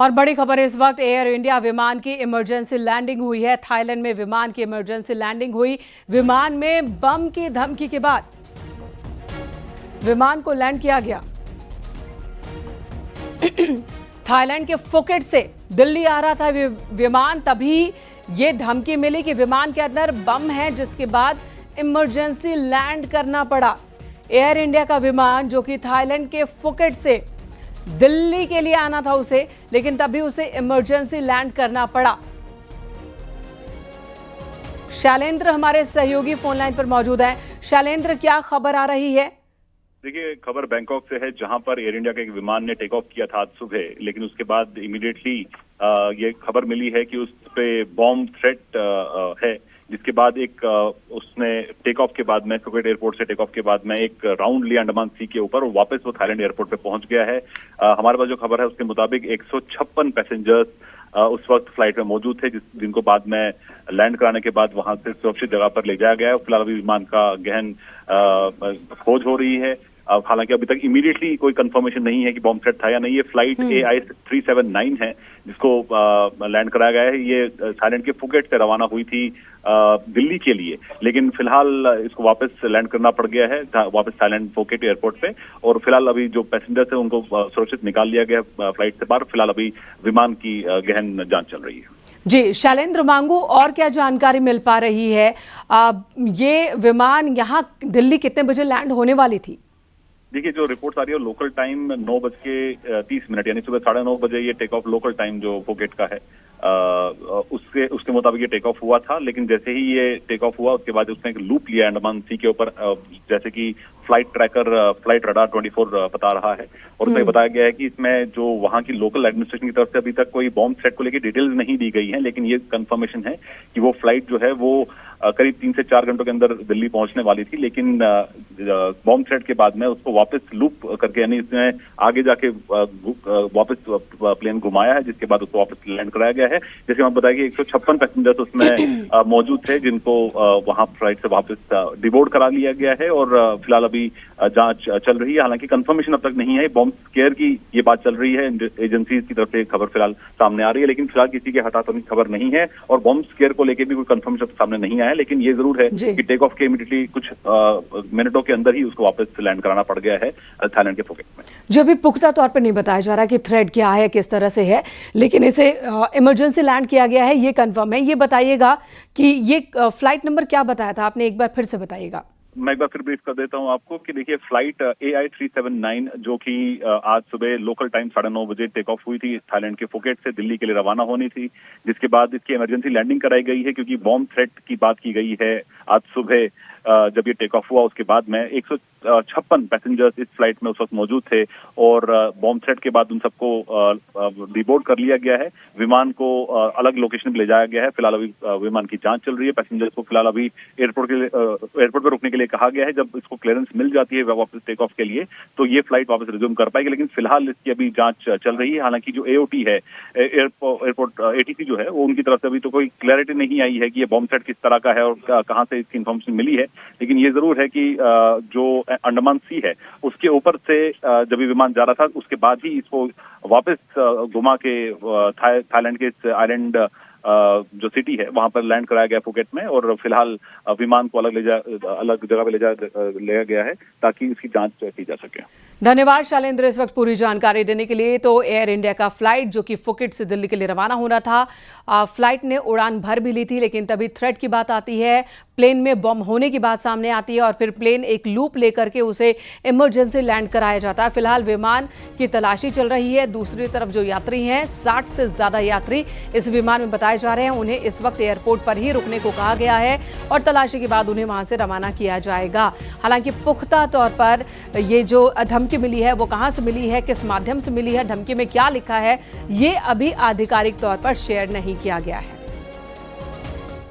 और बड़ी खबर इस वक्त एयर इंडिया विमान की इमरजेंसी लैंडिंग हुई है। थाईलैंड में विमान की इमरजेंसी लैंडिंग हुई। विमान में बम की धमकी के बाद विमान को लैंड किया गया। थाईलैंड के फुकेट से दिल्ली आ रहा था विमान, तभी ये धमकी मिली कि विमान के अंदर बम है, जिसके बाद इमरजेंसी लैंड करना पड़ा। एयर इंडिया का विमान जो कि थाईलैंड के फुकेट से दिल्ली के लिए आना था उसे, लेकिन तभी उसे इमरजेंसी लैंड करना पड़ा। शैलेंद्र हमारे सहयोगी फोन लाइन पर मौजूद हैं। शैलेंद्र, क्या खबर आ रही है? देखिए, खबर बैंकॉक से है, जहां पर एयर इंडिया के एक विमान ने टेक ऑफ किया था आज सुबह, लेकिन उसके बाद इमीडिएटली ये खबर मिली है कि उस पे बॉम्ब थ्रेट है, जिसके बाद एक उसने टेक ऑफ के बाद में फुकेट एयरपोर्ट से टेक ऑफ के बाद में एक राउंड लिया अंडमान सी के ऊपर और वापस वो थाईलैंड एयरपोर्ट पे पहुंच गया है। हमारे पास जो खबर है उसके मुताबिक 156 पैसेंजर्स उस वक्त फ्लाइट में मौजूद थे, जिनको बाद में लैंड कराने के बाद वहां से सुरक्षित जगह पर ले जाया गया है। फिलहाल अभी विमान का गहन खोज हो रही है। हालांकि अभी तक इमीडिएटली कोई कंफर्मेशन नहीं है कि बॉम्ब थ्रेट था या नहीं। ये फ्लाइट AI-379 है जिसको लैंड कराया गया है। ये थाईलैंड के फुकेट से रवाना हुई थी दिल्ली के लिए, लेकिन फिलहाल इसको वापस लैंड करना पड़ गया है वापस थाईलैंड फुकेट एयरपोर्ट पे। और फिलहाल अभी जो पैसेंजर्स है उनको सुरक्षित निकाल लिया गया फ्लाइट से बाहर। फिलहाल अभी विमान की गहन जांच चल रही है। जी शैलेंद्र, मांगू और क्या जानकारी मिल पा रही है? ये विमान यहाँ दिल्ली कितने बजे लैंड होने वाली थी? देखिए, जो रिपोर्ट आ रही है लोकल टाइम 9:30 यानी सुबह 9:30 बजे ये टेक ऑफ लोकल टाइम जो फुकेट का है उसके मुताबिक ये टेक ऑफ हुआ था। लेकिन जैसे ही ये टेक ऑफ हुआ उसके बाद उसने एक लूप लिया अंडमान सी के ऊपर, जैसे कि फ्लाइट ट्रैकर फ्लाइट रडार 24 बता रहा है। और उसमें बताया गया है कि इसमें जो वहां की लोकल एडमिनिस्ट्रेशन की तरफ से अभी तक कोई बॉम्ब थ्रेट को लेकर डिटेल्स नहीं दी गई है, लेकिन ये कंफर्मेशन है कि वो फ्लाइट जो है वो करीब 3 से 4 घंटों के अंदर दिल्ली पहुंचने वाली थी। लेकिन बॉम्ब थ्रेट के बाद में उसको वापस लूप करके, यानी इसमें आगे जाके वापस प्लेन घुमाया है, जिसके बाद उसको वापस लैंड कराया गया है। जैसे हम बताया कि 156 पैसेंजर्स उसमें मौजूद थे, जिनको वहां फ्लाइट से वापस डिबोर्ड करा लिया गया है। और फिलहाल अभी जांच चल रही है। हालांकि कंफर्मेशन अब तक नहीं है। बॉम्ब स्केयर की ये बात चल रही है, एजेंसीज की तरफ से खबर फिलहाल सामने आ रही है, लेकिन फिलहाल किसी के हटाने की खबर नहीं है। और बॉम्ब स्केयर को लेकर भी कोई कंफर्मेशन सामने नहीं आया है। लेकिन ये जरूर है कि टेक ऑफ के इमीडिएटली कुछ मिनटों के अंदर ही उसको वापस लैंड कराना पड़ गया है थाईलैंड के फुकेट में। जो अभी पुख्ता तौर पर नहीं बताया जा रहा कि थ्रेट क्या है, किस तरह से है, लेकिन इसे इमरजेंसी लैंड किया गया है, ये कंफर्म है। ये बताइएगा कि ये फ्लाइट नंबर क्या बताया था आपने, एक बार फिर से बताइएगा। मैं एक बार फिर ब्रीफ कर देता हूं आपको कि देखिए, फ्लाइट AI-379 जो कि आज सुबह लोकल टाइम 9:30 बजे टेक ऑफ हुई थी थाईलैंड के फुकेट से दिल्ली के लिए रवाना होनी थी, जिसके बाद इसकी इमरजेंसी लैंडिंग कराई गई है क्योंकि बॉम्ब थ्रेट की बात की गई है। आज सुबह जब ये टेक ऑफ हुआ उसके बाद में 156 पैसेंजर्स इस फ्लाइट में उस वक्त मौजूद थे और बॉम्ब थ्रेट के बाद उन सबको डिबोर्ड कर लिया गया है। विमान को अलग लोकेशन पे ले जाया गया है। फिलहाल अभी विमान की जांच चल रही है। पैसेंजर्स को फिलहाल अभी एयरपोर्ट पर रुकने के लिए कहा गया है। जब इसको क्लियरेंस मिल जाती है वापस टेक ऑफ के लिए, तो ये फ्लाइट वापस रिज्यूम कर पाएगी। लेकिन फिलहाल इसकी अभी जांच चल रही है। हालांकि जो AOT है, एयरपोर्ट ATC जो है, वो उनकी तरफ से अभी तो कोई क्लैरिटी नहीं आई है कि ये बॉम्ब थ्रेट किस तरह का है और कहां से इसकी इन्फॉर्मेशन मिली है। लेकिन ये जरूर है कि जो अंडमान सी है उसके ऊपर से जब ये विमान जा रहा था उसके बाद ही इसको वापस घुमा के थाईलैंड के इस आइलैंड जो सिटी है वहां पर लैंड कराया गया फुकेट में। और फिलहाल विमान को अलग जगह पे ले गया है ताकि इसकी जांच की जा सके। धन्यवाद शैलेंद्र इस वक्त पूरी जानकारी देने के लिए। तो एयर इंडिया का फ्लाइट जो कि फुकेट से दिल्ली के लिए रवाना होना था, फ्लाइट ने उड़ान भर भी ली थी, लेकिन तभी थ्रेट की बात आती है, प्लेन में बम होने की बात सामने आती है और फिर प्लेन एक लूप लेकर के उसे इमरजेंसी लैंड कराया जाता है। फिलहाल विमान की तलाशी चल रही है। दूसरी तरफ जो यात्री हैं, 60 से ज्यादा यात्री इस विमान में बताए जा रहे हैं, उन्हें इस वक्त एयरपोर्ट पर ही रुकने को कहा गया है और तलाशी के बाद उन्हें वहां से रवाना किया जाएगा। हालांकि पुख्ता तौर पर ये जो धमकी मिली है वो कहां से मिली है, किस माध्यम से मिली है, धमकी में क्या लिखा है, ये अभी आधिकारिक तौर पर शेयर नहीं किया गया है।